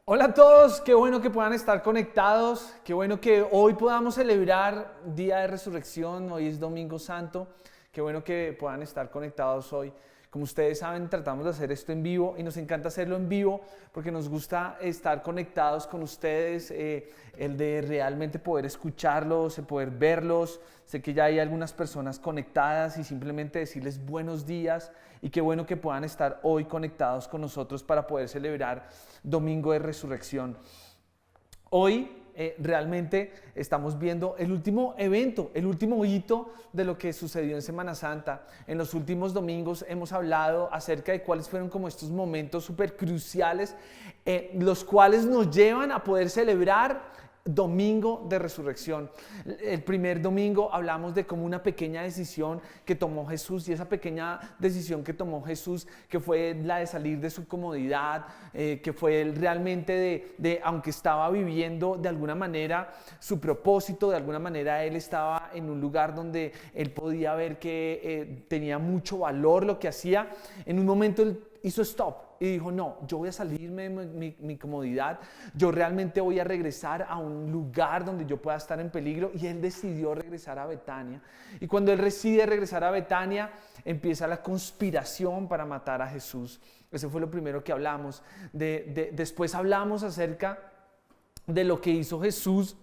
Hola a todos, qué bueno que puedan estar conectados, qué bueno que hoy podamos celebrar Día de Resurrección, hoy es Domingo Santo, qué bueno que puedan estar conectados hoy. Como ustedes saben, tratamos de hacer esto en vivo y nos encanta hacerlo en vivo porque nos gusta estar conectados con ustedes, el de realmente poder escucharlos, el poder verlos. Sé que ya hay algunas personas conectadas y simplemente decirles buenos días y qué bueno que puedan estar hoy conectados con nosotros para poder celebrar Domingo de Resurrección. Hoy realmente estamos viendo el último evento, el último hito de lo que sucedió en Semana Santa. En los últimos domingos hemos hablado acerca de cuáles fueron como estos momentos súper cruciales, los cuales nos llevan a poder celebrar Domingo de Resurrección. El primer domingo hablamos de como una pequeña decisión que tomó Jesús, y esa pequeña decisión que tomó Jesús, que fue la de salir de su comodidad, que fue realmente aunque estaba viviendo de alguna manera su propósito, de alguna manera él estaba en un lugar donde él podía ver que tenía mucho valor lo que hacía. En un momento él hizo stop y dijo, no, yo voy a salirme de mi comodidad, yo realmente voy a regresar a un lugar donde yo pueda estar en peligro, y él decidió regresar a Betania. Y cuando él decide regresar a Betania, empieza la conspiración para matar a Jesús. Eso fue lo primero que hablamos. Después hablamos acerca de lo que hizo Jesús,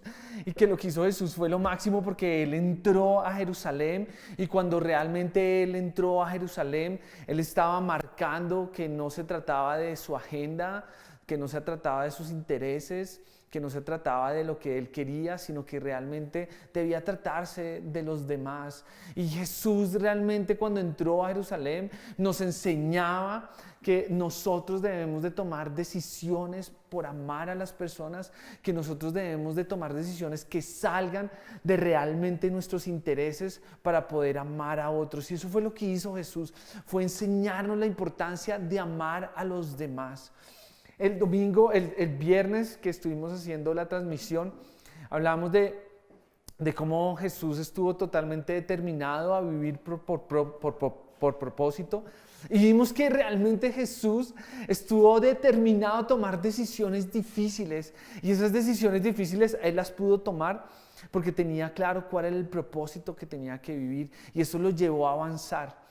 y que lo que hizo Jesús fue lo máximo porque él entró a Jerusalén, y cuando realmente él entró a Jerusalén, él estaba marcando que no se trataba de su agenda, que no se trataba de sus intereses, que no se trataba de lo que él quería, sino que realmente debía tratarse de los demás. Y Jesús realmente, cuando entró a Jerusalén, nos enseñaba que nosotros debemos de tomar decisiones por amar a las personas, que nosotros debemos de tomar decisiones que salgan de realmente nuestros intereses para poder amar a otros. Y eso fue lo que hizo Jesús, fue enseñarnos la importancia de amar a los demás. El domingo, el viernes que estuvimos haciendo la transmisión, hablamos de cómo Jesús estuvo totalmente determinado a vivir por propósito. Y vimos que realmente Jesús estuvo determinado a tomar decisiones difíciles. Y esas decisiones difíciles Él las pudo tomar porque tenía claro cuál era el propósito que tenía que vivir. Y eso lo llevó a avanzar.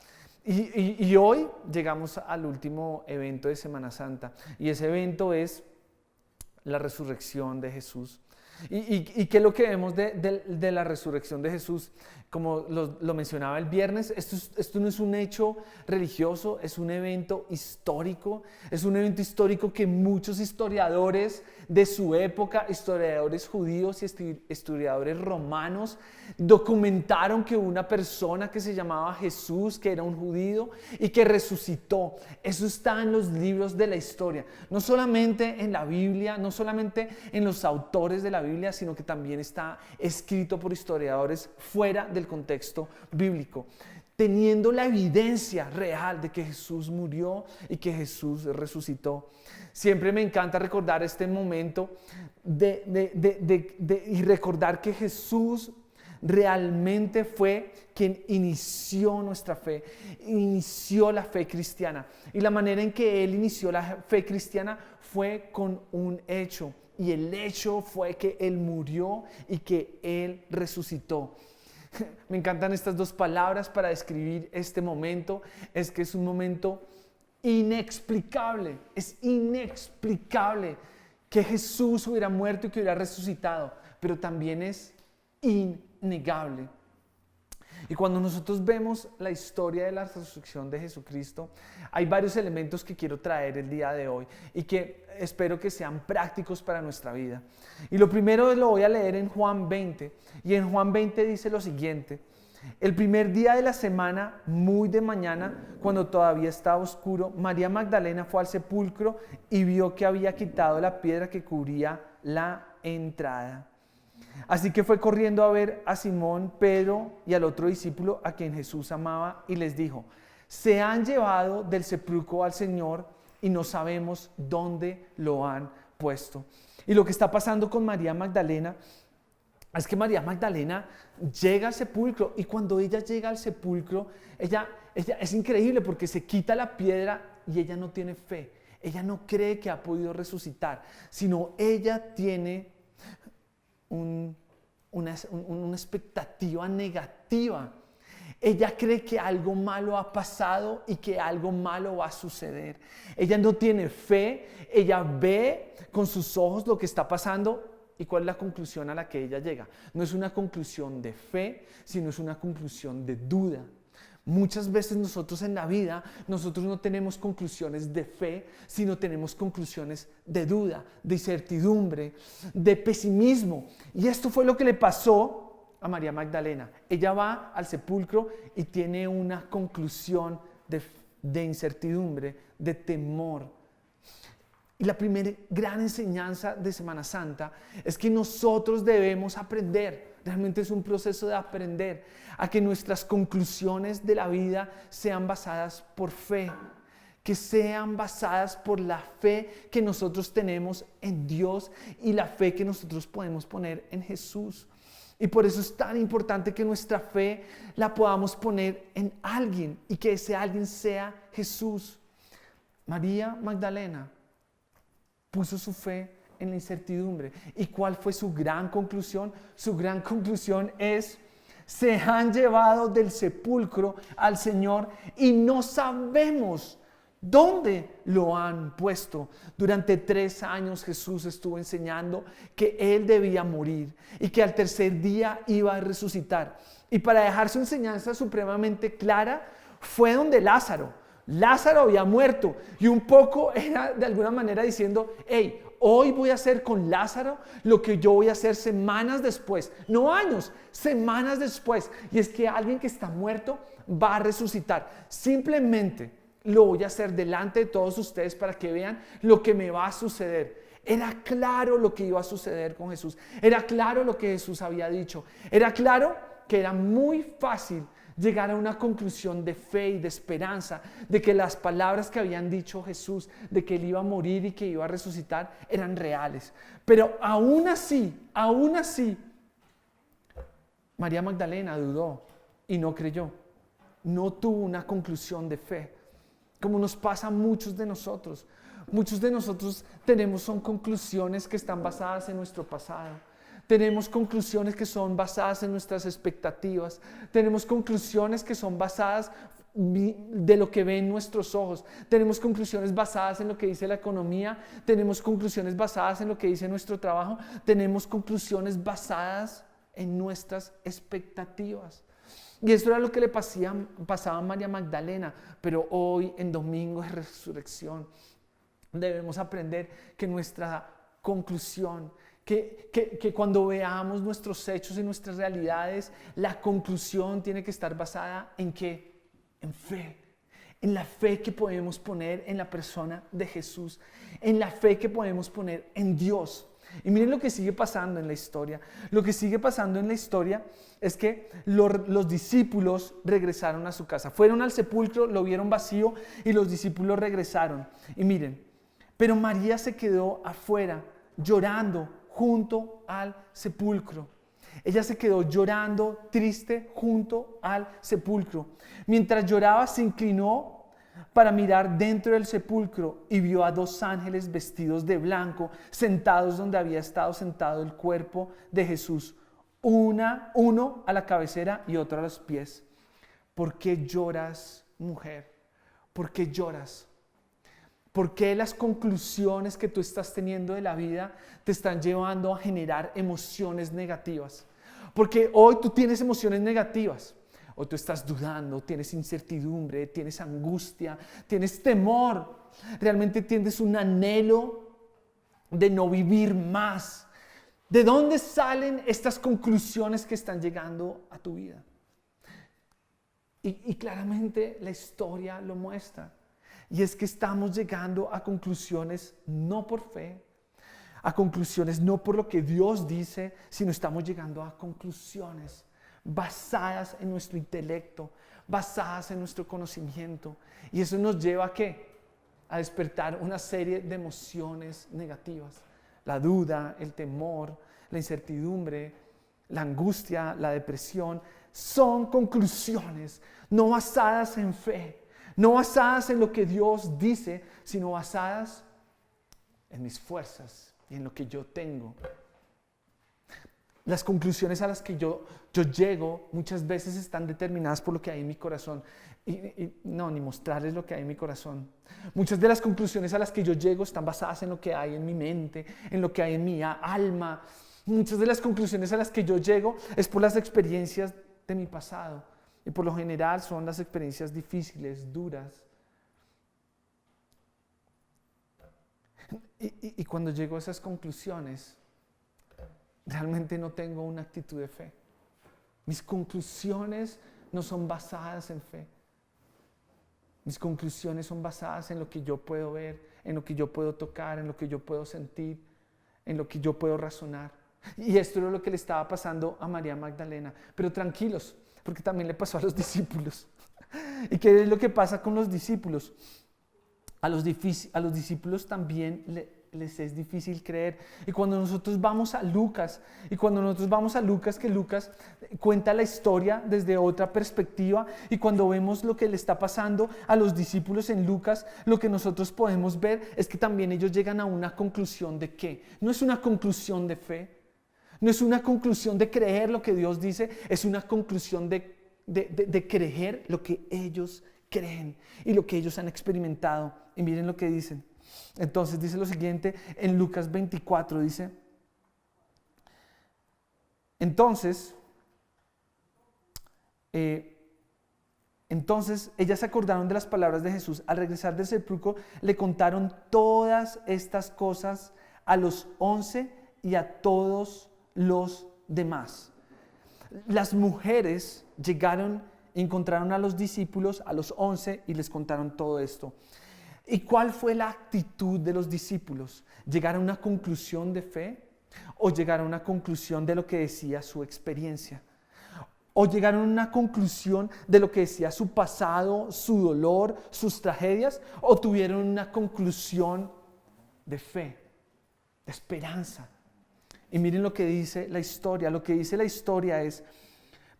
Y hoy llegamos al último evento de Semana Santa. Y ese evento es la resurrección de Jesús. ¿Y qué es lo que vemos de la resurrección de Jesús? Como lo mencionaba el viernes, esto no es un hecho religioso, es un evento histórico. Es un evento histórico que muchos historiadores de su época, historiadores judíos y historiadores romanos, documentaron que una persona que se llamaba Jesús, que era un judío y que resucitó. Eso está en los libros de la historia, no solamente en la Biblia, no solamente en los autores de la Biblia, sino que también está escrito por historiadores fuera del contexto bíblico, teniendo la evidencia real de que Jesús murió y que Jesús resucitó. Siempre me encanta recordar este momento y recordar que Jesús realmente fue quien inició nuestra fe, inició la fe cristiana. Y la manera en que Él inició la fe cristiana fue con un hecho. Y el hecho fue que Él murió y que Él resucitó. Me encantan estas dos palabras para describir este momento. Es que es un momento inexplicable. Es inexplicable que Jesús hubiera muerto y que hubiera resucitado. Pero también es innegable. Y cuando nosotros vemos la historia de la resurrección de Jesucristo, hay varios elementos que quiero traer el día de hoy y que espero que sean prácticos para nuestra vida. Y lo primero lo voy a leer en Juan 20, y en Juan 20 dice lo siguiente: el primer día de la semana, muy de mañana, cuando todavía estaba oscuro, María Magdalena fue al sepulcro y vio que había quitado la piedra que cubría la entrada. Así que fue corriendo a ver a Simón, Pedro y al otro discípulo a quien Jesús amaba, y les dijo: se han llevado del sepulcro al Señor y no sabemos dónde lo han puesto. Y lo que está pasando con María Magdalena es que María Magdalena llega al sepulcro, y cuando ella llega al sepulcro, ella es increíble porque se quita la piedra y ella no tiene fe. Ella no cree que ha podido resucitar, sino ella tiene una expectativa negativa. Ella cree que algo malo ha pasado y que algo malo va a suceder. Ella no tiene fe, ella ve con sus ojos lo que está pasando. ¿Y cuál es la conclusión a la que ella llega? No es una conclusión de fe, sino es una conclusión de duda. Muchas veces nosotros en la vida, nosotros no tenemos conclusiones de fe, sino tenemos conclusiones de duda, de incertidumbre, de pesimismo. Y esto fue lo que le pasó a María Magdalena. Ella va al sepulcro y tiene una conclusión de incertidumbre, de temor. Y la primera gran enseñanza de Semana Santa es que nosotros debemos aprender, realmente es un proceso de aprender, a que nuestras conclusiones de la vida sean basadas por fe, que sean basadas por la fe que nosotros tenemos en Dios y la fe que nosotros podemos poner en Jesús. Y por eso es tan importante que nuestra fe la podamos poner en alguien y que ese alguien sea Jesús. María Magdalena puso su fe en la incertidumbre. ¿Y cuál fue su gran conclusión? Su gran conclusión es: se han llevado del sepulcro al Señor y no sabemos dónde lo han puesto. Durante 3 años Jesús estuvo enseñando que Él debía morir y que al tercer día iba a resucitar. Y para dejar su enseñanza supremamente clara, fue donde Lázaro. Lázaro había muerto y un poco era de alguna manera diciendo: hey, hoy voy a hacer con Lázaro lo que yo voy a hacer semanas después, no años, semanas después. Y es que alguien que está muerto va a resucitar. Simplemente lo voy a hacer delante de todos ustedes para que vean lo que me va a suceder. Era claro lo que iba a suceder con Jesús. Era claro lo que Jesús había dicho. Era claro que era muy fácil llegar a una conclusión de fe y de esperanza, de que las palabras que habían dicho Jesús, de que Él iba a morir y que iba a resucitar, eran reales. Pero aún así, María Magdalena dudó y no creyó. No tuvo una conclusión de fe, como nos pasa a muchos de nosotros. Muchos de nosotros son conclusiones que están basadas en nuestro pasado. Tenemos conclusiones que son basadas en nuestras expectativas. Tenemos conclusiones que son basadas de lo que ven nuestros ojos. Tenemos conclusiones basadas en lo que dice la economía. Tenemos conclusiones basadas en lo que dice nuestro trabajo. Tenemos conclusiones basadas en nuestras expectativas. Y eso era lo que le pasaba a María Magdalena. Pero hoy, en Domingo de Resurrección, debemos aprender que nuestra conclusión, que cuando veamos nuestros hechos y nuestras realidades, la conclusión tiene que estar basada ¿en qué? En fe. En la fe que podemos poner en la persona de Jesús. En la fe que podemos poner en Dios. Y miren lo que sigue pasando en la historia. Lo que sigue pasando en la historia es que los discípulos regresaron a su casa. Fueron al sepulcro, lo vieron vacío y los discípulos regresaron. Y miren, pero María se quedó afuera llorando junto al sepulcro. Ella se quedó llorando, triste, junto al sepulcro. Mientras lloraba, se inclinó para mirar dentro del sepulcro y vio a 2 ángeles vestidos de blanco, sentados donde había estado sentado el cuerpo de Jesús. Uno a la cabecera y otro a los pies. ¿Por qué lloras, mujer? ¿Por qué lloras? ¿Por qué las conclusiones que tú estás teniendo de la vida te están llevando a generar emociones negativas? Porque hoy tú tienes emociones negativas. Hoy tú estás dudando, tienes incertidumbre, tienes angustia, tienes temor. Realmente tienes un anhelo de no vivir más. ¿De dónde salen estas conclusiones que están llegando a tu vida? Y claramente la historia lo muestra. Y es que estamos llegando a conclusiones no por fe, a conclusiones no por lo que Dios dice, sino estamos llegando a conclusiones basadas en nuestro intelecto, basadas en nuestro conocimiento. Y eso nos lleva ¿a qué? A despertar una serie de emociones negativas. La duda, el temor, la incertidumbre, la angustia, la depresión, son conclusiones no basadas en fe. No basadas en lo que Dios dice, sino basadas en mis fuerzas y en lo que yo tengo. Las conclusiones a las que yo llego muchas veces están determinadas por lo que hay en mi corazón. No, ni mostrarles lo que hay en mi corazón. Muchas de las conclusiones a las que yo llego están basadas en lo que hay en mi mente, en lo que hay en mi alma. Muchas de las conclusiones a las que yo llego es por las experiencias de mi pasado. Y por lo general son las experiencias difíciles, duras. Y cuando llego a esas conclusiones, realmente no tengo una actitud de fe. Mis conclusiones no son basadas en fe. Mis conclusiones son basadas en lo que yo puedo ver, en lo que yo puedo tocar, en lo que yo puedo sentir, en lo que yo puedo razonar. Y esto era lo que le estaba pasando a María Magdalena. Pero tranquilos, porque también le pasó a los discípulos. ¿Y qué es lo que pasa con los discípulos? A los discípulos también les es difícil creer. Y cuando nosotros vamos a Lucas, que Lucas cuenta la historia desde otra perspectiva, y cuando vemos lo que le está pasando a los discípulos en Lucas, lo que nosotros podemos ver es que también ellos llegan a una conclusión de ¿qué? No es una conclusión de fe, no es una conclusión de creer lo que Dios dice, es una conclusión de creer lo que ellos creen y lo que ellos han experimentado. Y miren lo que dicen. Entonces dice lo siguiente en Lucas 24, dice: Entonces ellas se acordaron de las palabras de Jesús. Al regresar del sepulcro le contaron todas estas cosas a los 11 y a todos los demás. Las mujeres llegaron, encontraron a los discípulos, a los 11, y les contaron todo esto. ¿Y cuál fue la actitud de los discípulos? ¿Llegar a una conclusión de fe o llegar a una conclusión de lo que decía su experiencia? ¿O llegaron a una conclusión de lo que decía su pasado, su dolor, sus tragedias? ¿O tuvieron una conclusión de fe, de esperanza? Y miren lo que dice la historia. Lo que dice la historia es: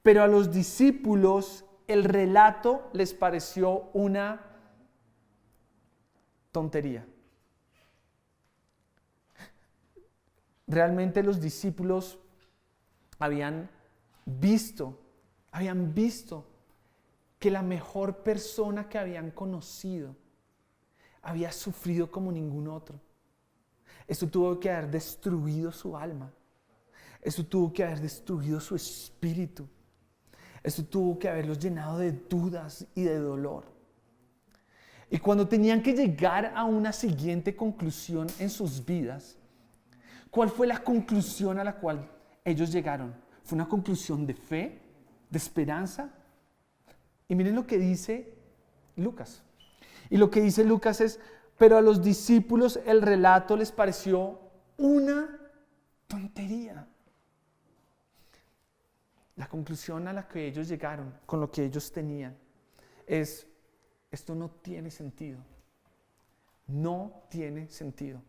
pero a los discípulos el relato les pareció una tontería. Realmente los discípulos habían visto que la mejor persona que habían conocido había sufrido como ningún otro. Eso tuvo que haber destruido su alma. Eso tuvo que haber destruido su espíritu. Eso tuvo que haberlos llenado de dudas y de dolor. Y cuando tenían que llegar a una siguiente conclusión en sus vidas, ¿cuál fue la conclusión a la cual ellos llegaron? ¿Fue una conclusión de fe, de esperanza? Y miren lo que dice Lucas. Y lo que dice Lucas es: pero a los discípulos el relato les pareció una tontería. La conclusión a la que ellos llegaron con lo que ellos tenían es: esto no tiene sentido. No tiene sentido.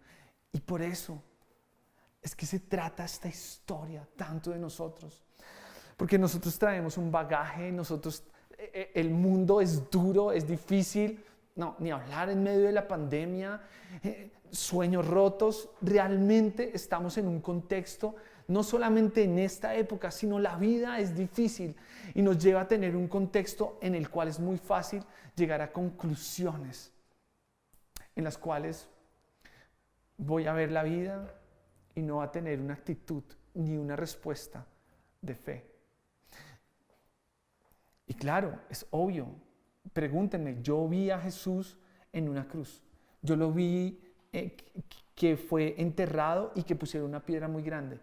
Y por eso es que se trata esta historia tanto de nosotros. Porque nosotros traemos un bagaje, el mundo es duro, es difícil. No, ni hablar en medio de la pandemia, sueños rotos. Realmente estamos en un contexto, no solamente en esta época, sino la vida es difícil y nos lleva a tener un contexto en el cual es muy fácil llegar a conclusiones en las cuales voy a ver la vida y no va a tener una actitud ni una respuesta de fe. Y claro, es obvio. Pregúntenme, yo vi a Jesús en una cruz. Yo lo vi que fue enterrado y que pusieron una piedra muy grande.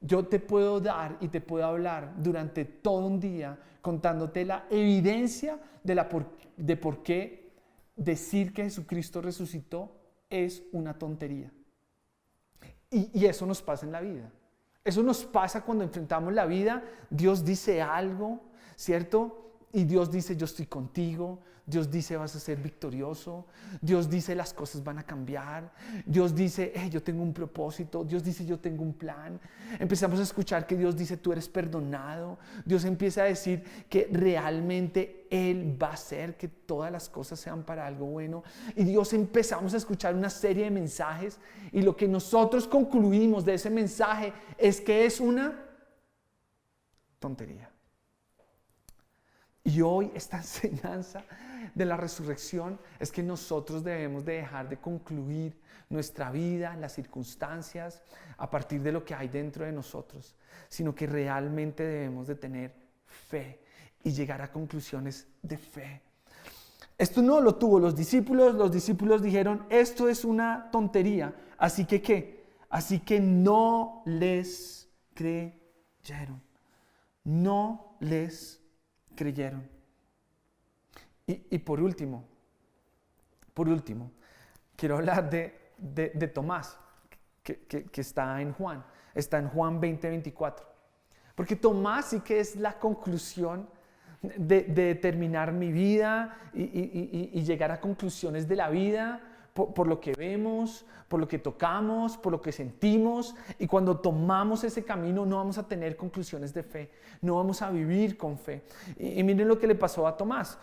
Yo te puedo dar y te puedo hablar durante todo un día contándote la evidencia de por qué decir que Jesucristo resucitó es una tontería. Y eso nos pasa en la vida. Eso nos pasa cuando enfrentamos la vida. Dios dice algo, ¿cierto? Y Dios dice, yo estoy contigo. Dios dice, vas a ser victorioso. Dios dice, las cosas van a cambiar. Dios dice, yo tengo un propósito. Dios dice, yo tengo un plan. Empezamos a escuchar que Dios dice, tú eres perdonado. Dios empieza a decir que realmente Él va a hacer que todas las cosas sean para algo bueno. Y Dios empezamos a escuchar una serie de mensajes. Y lo que nosotros concluimos de ese mensaje es que es una tontería. Y hoy esta enseñanza de la resurrección es que nosotros debemos de dejar de concluir nuestra vida, las circunstancias, a partir de lo que hay dentro de nosotros, sino que realmente debemos de tener fe y llegar a conclusiones de fe. Esto no lo tuvo los discípulos dijeron, esto es una tontería, así que ¿qué? Así que no les creyeron, no les creyeron. Y por último, quiero hablar de Tomás, que está en Juan 20:24. Porque Tomás sí que es la conclusión de determinar mi vida y llegar a conclusiones de la vida por lo que vemos, por lo que tocamos, por lo que sentimos. Y cuando tomamos ese camino no vamos a tener conclusiones de fe, no vamos a vivir con fe. Y miren lo que le pasó a Tomás.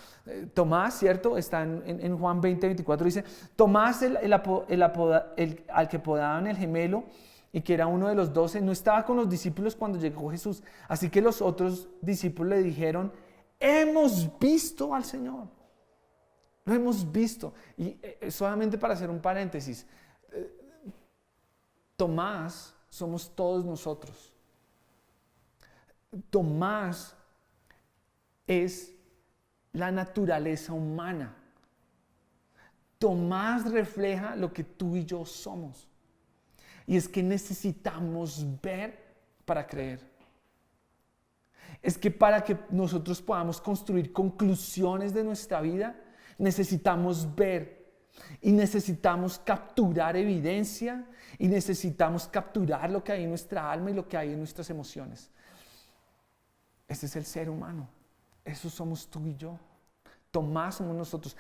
Tomás, ¿cierto? Está en Juan 20:24, dice, Tomás, al que apodaban el gemelo, y que era uno de los 12, no estaba con los discípulos cuando llegó Jesús. Así que los otros discípulos le dijeron, hemos visto al Señor. Lo hemos visto. Y solamente para hacer un paréntesis, Tomás somos todos nosotros. Tomás es la naturaleza humana. Tomás refleja lo que tú y yo somos. Y es que necesitamos ver para creer. Es que para que nosotros podamos construir conclusiones de nuestra vida, necesitamos ver y necesitamos capturar evidencia y necesitamos capturar lo que hay en nuestra alma y lo que hay en nuestras emociones. Ese es el ser humano. Eso somos tú y yo. Tomás somos nosotros.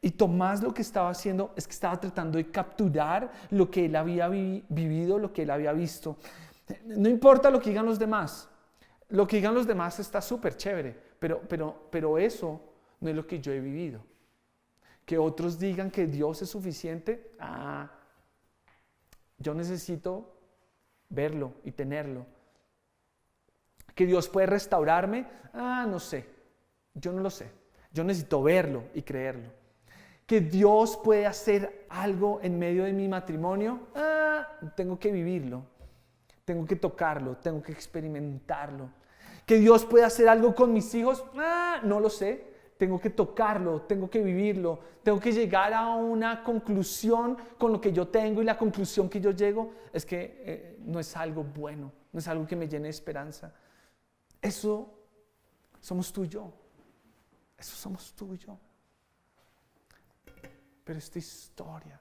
Y Tomás lo que estaba haciendo es que estaba tratando de capturar lo que él había vivido, lo que él había visto. No importa lo que digan los demás. Lo que digan los demás está súper chévere, pero eso no es lo que yo he vivido. Que otros digan que Dios es suficiente, yo necesito verlo y tenerlo. Que Dios puede restaurarme, no sé, yo no lo sé. Yo necesito verlo y creerlo. Que Dios puede hacer algo en medio de mi matrimonio, tengo que vivirlo, tengo que tocarlo, tengo que experimentarlo. Que Dios puede hacer algo con mis hijos, no lo sé, tengo que tocarlo, tengo que vivirlo, tengo que llegar a una conclusión con lo que yo tengo, y la conclusión que yo llego es que no es algo bueno, no es algo que me llene de esperanza. Eso somos tú y yo, eso somos tú y yo. Pero esta historia,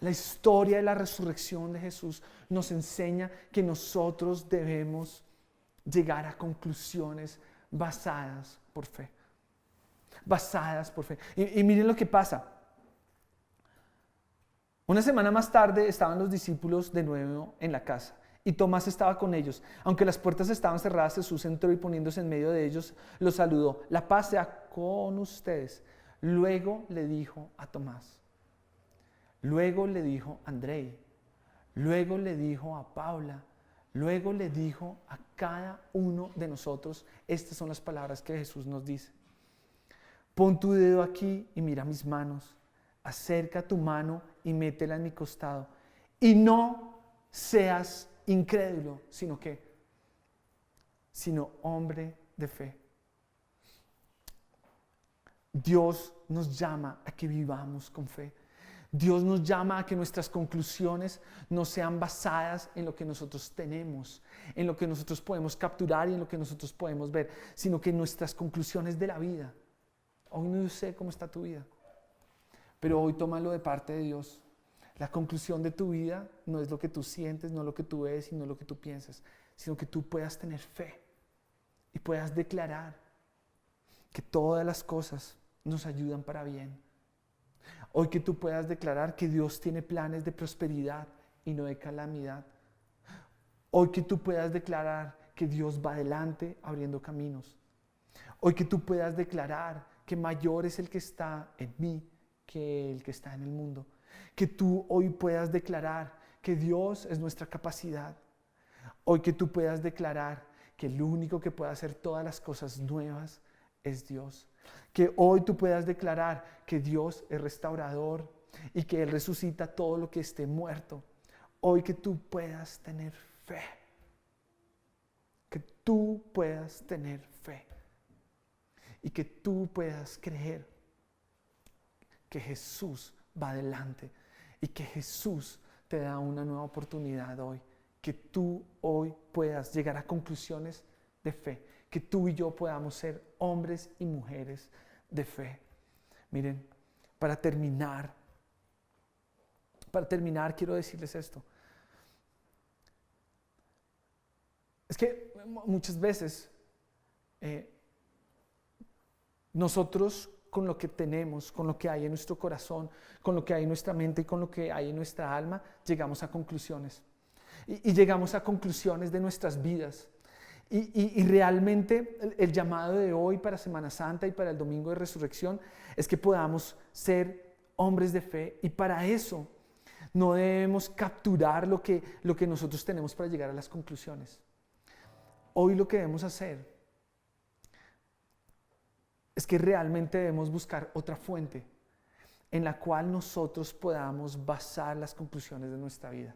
la historia de la resurrección de Jesús, nos enseña que nosotros debemos llegar a conclusiones basadas por fe. Basadas por fe. Y miren lo que pasa. Una semana más tarde estaban los discípulos de nuevo en la casa y Tomás estaba con ellos. Aunque las puertas estaban cerradas, Jesús entró y poniéndose en medio de ellos, los saludó. La paz sea con ustedes. Luego le dijo a Tomás, luego le dijo a Andrei, luego le dijo a Paula, luego le dijo a cada uno de nosotros. Estas son las palabras que Jesús nos dice. Pon tu dedo aquí y mira mis manos. Acerca tu mano y métela en mi costado. Y no seas incrédulo, sino hombre de fe. Dios nos llama a que vivamos con fe. Dios nos llama a que nuestras conclusiones no sean basadas en lo que nosotros tenemos, en lo que nosotros podemos capturar y en lo que nosotros podemos ver, sino que nuestras conclusiones de la vida. Hoy no sé cómo está tu vida, pero hoy tómalo de parte de Dios. La conclusión de tu vida no es lo que tú sientes, no lo que tú ves y no lo que tú piensas, sino que tú puedas tener fe y puedas declarar que todas las cosas nos ayudan para bien. Hoy que tú puedas declarar que Dios tiene planes de prosperidad y no de calamidad. Hoy que tú puedas declarar que Dios va adelante abriendo caminos. Hoy que tú puedas declarar que mayor es el que está en mí que el que está en el mundo. Que tú hoy puedas declarar que Dios es nuestra capacidad. Hoy que tú puedas declarar que el único que puede hacer todas las cosas nuevas es Dios. Que hoy tú puedas declarar que Dios es restaurador y que Él resucita todo lo que esté muerto. Hoy que tú puedas tener fe. Que tú puedas tener fe. Y que tú puedas creer que Jesús va adelante y que Jesús te da una nueva oportunidad hoy. Que tú hoy puedas llegar a conclusiones de fe. Que tú y yo podamos ser hombres y mujeres de fe. Miren, para terminar quiero decirles esto. Es que muchas veces nosotros con lo que tenemos, con lo que hay en nuestro corazón, con lo que hay en nuestra mente y con lo que hay en nuestra alma, llegamos a conclusiones. Y llegamos a conclusiones de nuestras vidas. Y realmente el llamado de hoy para Semana Santa y para el Domingo de Resurrección es que podamos ser hombres de fe, y para eso no debemos capturar lo que nosotros tenemos para llegar a las conclusiones. Hoy lo que debemos hacer es que realmente debemos buscar otra fuente en la cual nosotros podamos basar las conclusiones de nuestra vida.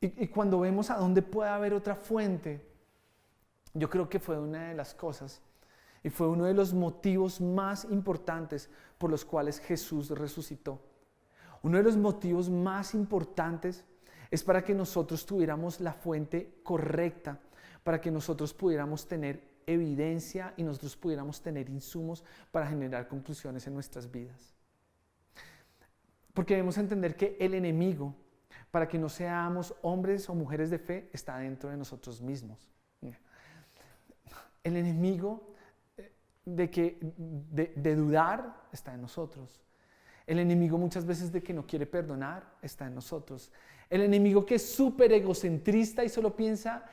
Y cuando vemos a dónde puede haber otra fuente, yo creo que fue una de las cosas y fue uno de los motivos más importantes por los cuales Jesús resucitó. Uno de los motivos más importantes es para que nosotros tuviéramos la fuente correcta, para que nosotros pudiéramos tener evidencia y nosotros pudiéramos tener insumos para generar conclusiones en nuestras vidas. Porque debemos entender que el enemigo, para que no seamos hombres o mujeres de fe, está dentro de nosotros mismos. El enemigo de dudar está en nosotros. El enemigo muchas veces de que no quiere perdonar está en nosotros. El enemigo que es súper egocentrista y solo piensa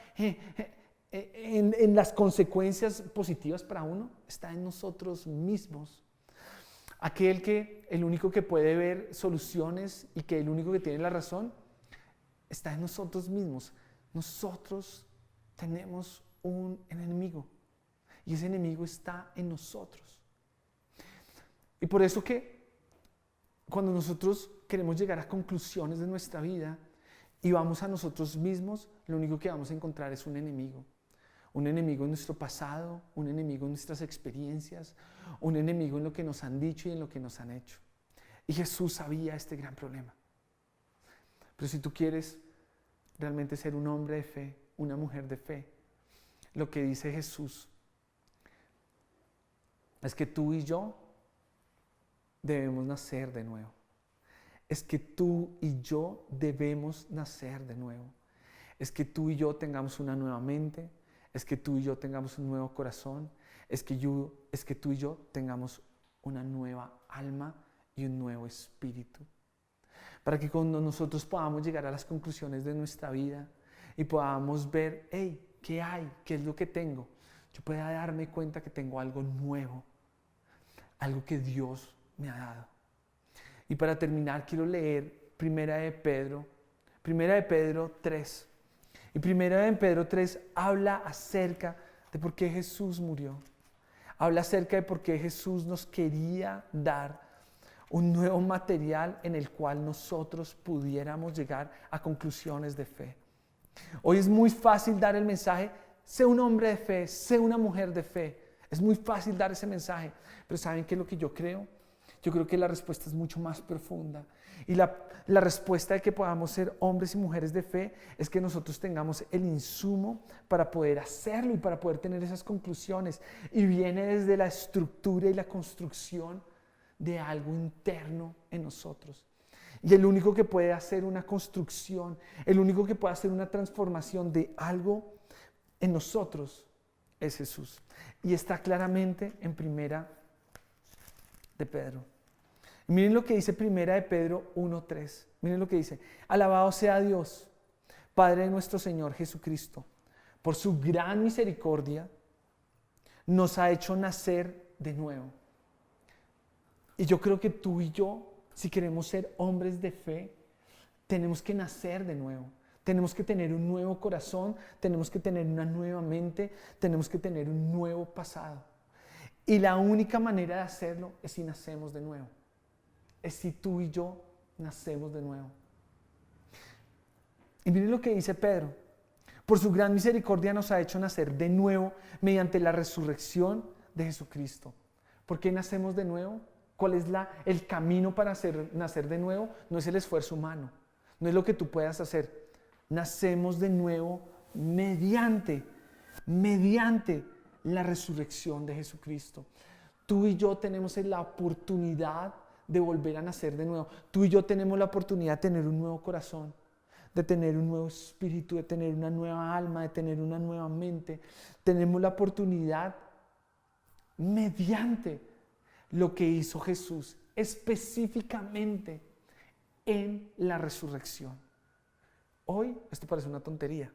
en las consecuencias positivas para uno, está en nosotros mismos. Aquel que el único que puede ver soluciones y que el único que tiene la razón está en nosotros mismos. Nosotros tenemos un enemigo y ese enemigo está en nosotros. Y por eso que cuando nosotros queremos llegar a conclusiones de nuestra vida y vamos a nosotros mismos, lo único que vamos a encontrar es un enemigo. Un enemigo en nuestro pasado, un enemigo en nuestras experiencias, un enemigo en lo que nos han dicho y en lo que nos han hecho. Y Jesús sabía este gran problema. Pero si tú quieres realmente ser un hombre de fe, una mujer de fe, lo que dice Jesús es que tú y yo debemos nacer de nuevo. Es que tú y yo debemos nacer de nuevo. Es que tú y yo tengamos una nueva mente. Es que tú y yo tengamos un nuevo corazón. Es que tú y yo tengamos una nueva alma y un nuevo espíritu. Para que cuando nosotros podamos llegar a las conclusiones de nuestra vida y podamos ver, hey, ¿qué hay? ¿Qué es lo que tengo? Yo pueda darme cuenta que tengo algo nuevo, algo que Dios me ha dado. Y para terminar quiero leer Primera de Pedro 3. Y Primera de Pedro 3 habla acerca de por qué Jesús murió. Habla acerca de por qué Jesús nos quería dar un nuevo material en el cual nosotros pudiéramos llegar a conclusiones de fe. Hoy es muy fácil dar el mensaje, sé un hombre de fe, sé una mujer de fe. Es muy fácil dar ese mensaje, pero ¿saben qué es lo que yo creo? Yo creo que la respuesta es mucho más profunda. Y la respuesta de que podamos ser hombres y mujeres de fe es que nosotros tengamos el insumo para poder hacerlo y para poder tener esas conclusiones. Y viene desde la estructura y la construcción de algo interno en nosotros. Y el único que puede hacer una construcción, el único que puede hacer una transformación de algo en nosotros es Jesús. Y está claramente en Primera de Pedro. Y miren lo que dice Primera de Pedro 1:3. Miren lo que dice: alabado sea Dios, Padre de nuestro Señor Jesucristo, por su gran misericordia nos ha hecho nacer de nuevo. Y yo creo que tú y yo, si queremos ser hombres de fe, tenemos que nacer de nuevo. Tenemos que tener un nuevo corazón, tenemos que tener una nueva mente, tenemos que tener un nuevo pasado. Y la única manera de hacerlo es si nacemos de nuevo. Es si tú y yo nacemos de nuevo. Y miren lo que dice Pedro: por su gran misericordia nos ha hecho nacer de nuevo mediante la resurrección de Jesucristo. ¿Por qué nacemos de nuevo? ¿Cuál es el camino para nacer de nuevo? No es el esfuerzo humano, no es lo que tú puedas hacer. Nacemos de nuevo mediante la resurrección de Jesucristo. Tú y yo tenemos la oportunidad de volver a nacer de nuevo. Tú y yo tenemos la oportunidad de tener un nuevo corazón, de tener un nuevo espíritu, de tener una nueva alma, de tener una nueva mente. Tenemos la oportunidad mediante lo que hizo Jesús, específicamente en la resurrección. Hoy esto parece una tontería.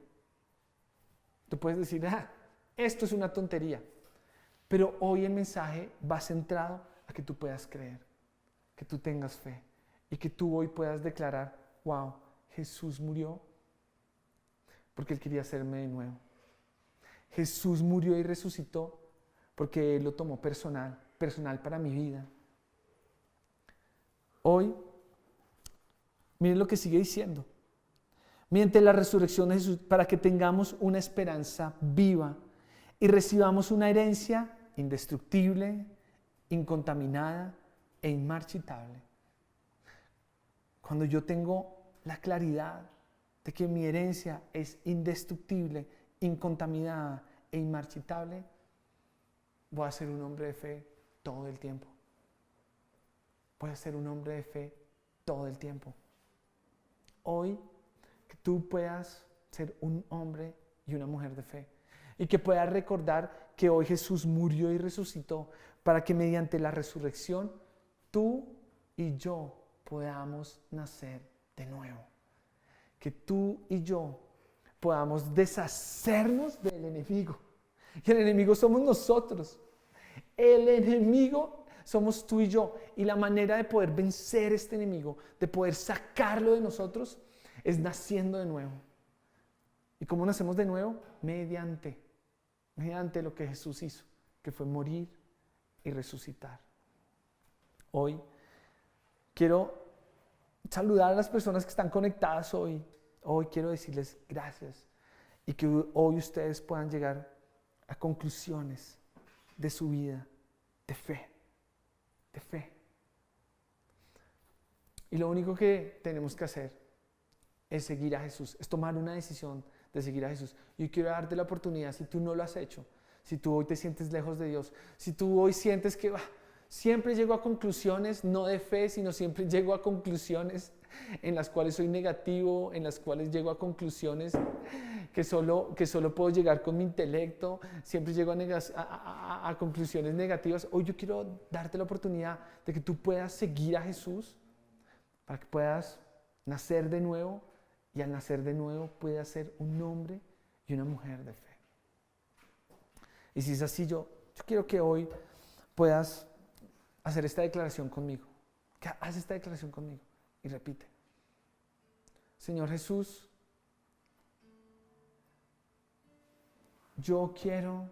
Tú puedes decir, esto es una tontería. Pero hoy el mensaje va centrado a que tú puedas creer, que tú tengas fe y que tú hoy puedas declarar: wow, Jesús murió porque Él quería hacerme de nuevo. Jesús murió y resucitó porque Él lo tomó personal para mi vida. Hoy, miren lo que sigue diciendo: mediante la resurrección de Jesús, para que tengamos una esperanza viva y recibamos una herencia indestructible, incontaminada e inmarchitable. Cuando yo tengo la claridad de que mi herencia es indestructible, incontaminada e inmarchitable, voy a ser un hombre de fe todo el tiempo. Voy a ser un hombre de fe todo el tiempo. Hoy, que tú puedas ser un hombre y una mujer de fe. Y que puedas recordar que hoy Jesús murió y resucitó para que mediante la resurrección tú y yo podamos nacer de nuevo. Que tú y yo podamos deshacernos del enemigo. Y el enemigo somos nosotros. El enemigo somos tú y yo. Y la manera de poder vencer este enemigo, de poder sacarlo de nosotros, es naciendo de nuevo. ¿Y cómo nacemos de nuevo? Mediante lo que Jesús hizo, que fue morir y resucitar. Hoy quiero saludar a las personas que están conectadas hoy. Hoy quiero decirles gracias y que hoy ustedes puedan llegar a conclusiones de su vida de fe. Y lo único que tenemos que hacer es seguir a Jesús, es tomar una decisión de seguir a Jesús. Y quiero darte la oportunidad, si tú no lo has hecho, si tú hoy te sientes lejos de Dios, si tú hoy sientes que siempre llego a conclusiones, no de fe, sino siempre llego a conclusiones en las cuales soy negativo, en las cuales llego a conclusiones que solo puedo llegar con mi intelecto, siempre llego a conclusiones negativas. Hoy yo quiero darte la oportunidad de que tú puedas seguir a Jesús para que puedas nacer de nuevo, y al nacer de nuevo puedas ser un hombre y una mujer de fe. Y si es así, yo quiero que hoy puedas hacer esta declaración conmigo. Haz esta declaración conmigo y repite: Señor Jesús, yo quiero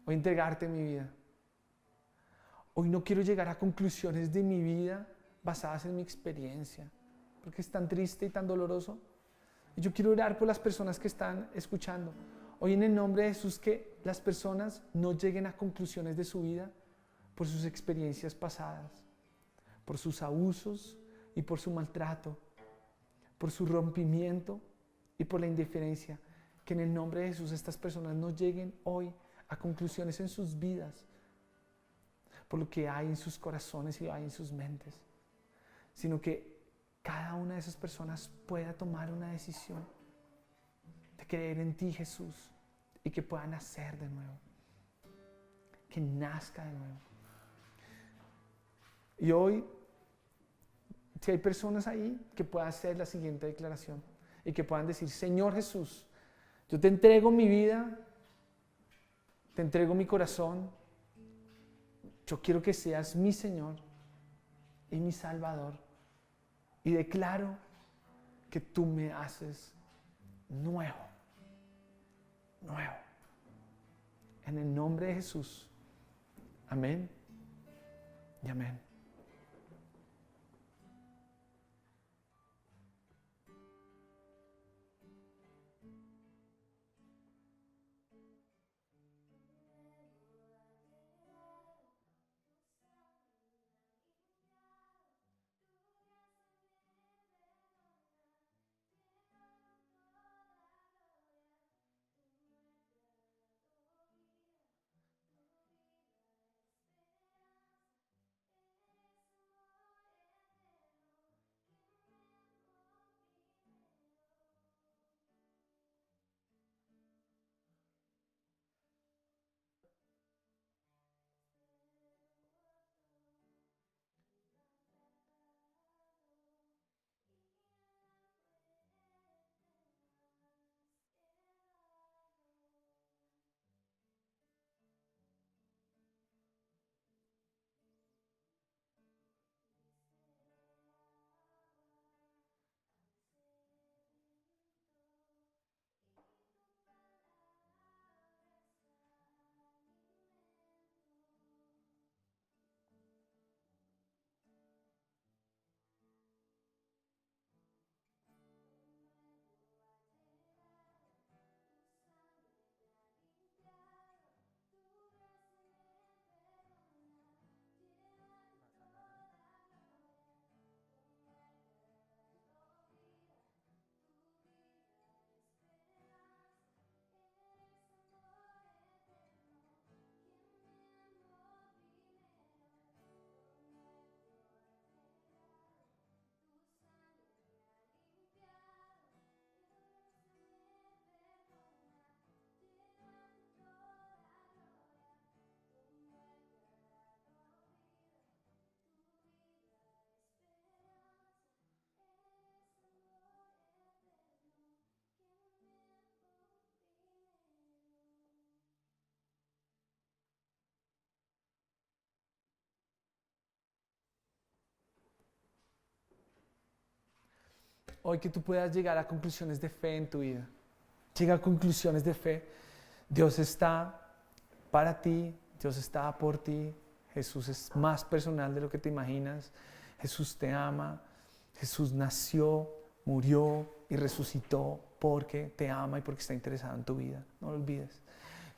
hoy entregarte mi vida. Hoy no quiero llegar a conclusiones de mi vida basadas en mi experiencia, porque es tan triste y tan doloroso. Y yo quiero orar por las personas que están escuchando. Hoy en el nombre de Jesús, que las personas no lleguen a conclusiones de su vida por sus experiencias pasadas, por sus abusos y por su maltrato, por su rompimiento y por la indiferencia. Que en el nombre de Jesús estas personas no lleguen hoy a conclusiones en sus vidas por lo que hay en sus corazones y hay en sus mentes, sino que cada una de esas personas pueda tomar una decisión de creer en ti, Jesús, y que pueda nacer de nuevo, que nazca de nuevo. Y hoy, si hay personas ahí que puedan hacer la siguiente declaración y que puedan decir: Señor Jesús, yo te entrego mi vida, te entrego mi corazón, yo quiero que seas mi Señor y mi Salvador, y declaro que tú me haces nuevo, nuevo. En el nombre de Jesús. Amén y amén. Hoy que tú puedas llegar a conclusiones de fe en tu vida. Llega a conclusiones de fe. Dios está para ti, Dios está por ti. Jesús es más personal de lo que te imaginas. Jesús te ama. Jesús nació, murió y resucitó porque te ama y porque está interesado en tu vida. No lo olvides.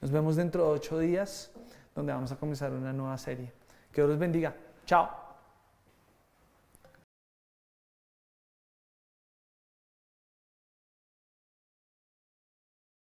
Nos vemos dentro de 8 días, donde vamos a comenzar una nueva serie. Que Dios los bendiga. Chao.